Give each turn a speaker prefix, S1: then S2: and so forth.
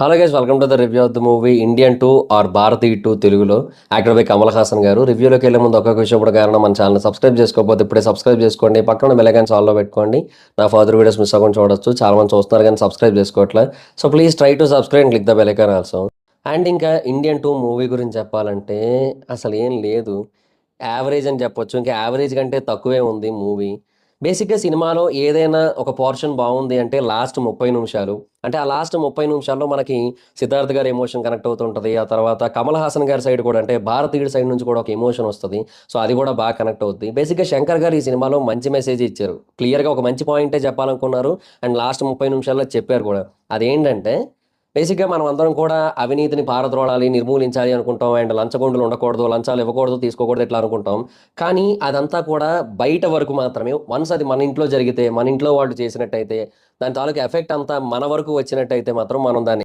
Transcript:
S1: Hello guys, welcome to the review of the movie Indian 2 or Bharati 2 తెలుగులో actor by Kamal Haasan గారు. రివ్యూలోకి వెళ్ళే ముందు ఒక్కొక్క విషయం కూడా కారణం, మన ఛానల్ సబ్స్క్రైబ్ చేసుకోకపోతే ఇప్పుడే సబ్స్క్రైబ్ చేసుకోండి. పక్కన బెల్ ఐకాన్ ఆల్లో పెట్టుకోండి. నా ఫర్దర్ వీడియోస్ మిస్ అవ్వకుండా చూడొచ్చు. చాలా మంది చూస్తున్నారు కానీ సబ్స్క్రైబ్ చేసుకోవట్లేదు. So please try to subscribe and click the bell icon also. And ఇంకా ఇండియన్ 2 మూవీ గురించి చెప్పాలంటే అసలు ఏం లేదు, యావరేజ్ అని చెప్పొచ్చు. ఇంకా యావరేజ్ కంటే తక్కువే ఉంది మూవీ. బేసిక్గా సినిమాలో ఏదైనా ఒక పోర్షన్ బాగుంది అంటే లాస్ట్ 30 నిమిషాలు. అంటే ఆ లాస్ట్ 30 నిమిషాల్లో మనకి సిద్ధార్థ్ గారి ఎమోషన్ కనెక్ట్ అవుతుంటుంది. ఆ తర్వాత కమల్ హాసన్ గారి సైడ్ కూడా, అంటే భారతీయుడి సైడ్ నుంచి కూడా ఒక ఎమోషన్ వస్తుంది. సో అది కూడా బాగా కనెక్ట్ అవుద్ది. బేసిక్గా శంకర్ గారు ఈ సినిమాలో మంచి మెసేజ్ ఇచ్చారు. క్లియర్గా ఒక మంచి పాయింటే చెప్పాలనుకున్నారు. అండ్ లాస్ట్ 30 నిమిషాల్లో చెప్పారు కూడా. అదేంటంటే బేసిక్గా మనం అందరం కూడా అవినీతిని పారద్రోలాలి, నిర్మూలించాలి అనుకుంటాం. అండ్ లంచగొండులు ఉండకూడదు, లంచాలు ఇవ్వకూడదు, తీసుకోకూడదు, ఇట్లా అనుకుంటాం. కానీ అదంతా కూడా బయట వరకు మాత్రమే. వన్స్ అది మన ఇంట్లో జరిగితే, మన ఇంట్లో వాళ్ళు చేసినట్టయితే, దాని తాలూకు ఎఫెక్ట్ అంతా మన వరకు వచ్చినట్టయితే మాత్రం మనం దాన్ని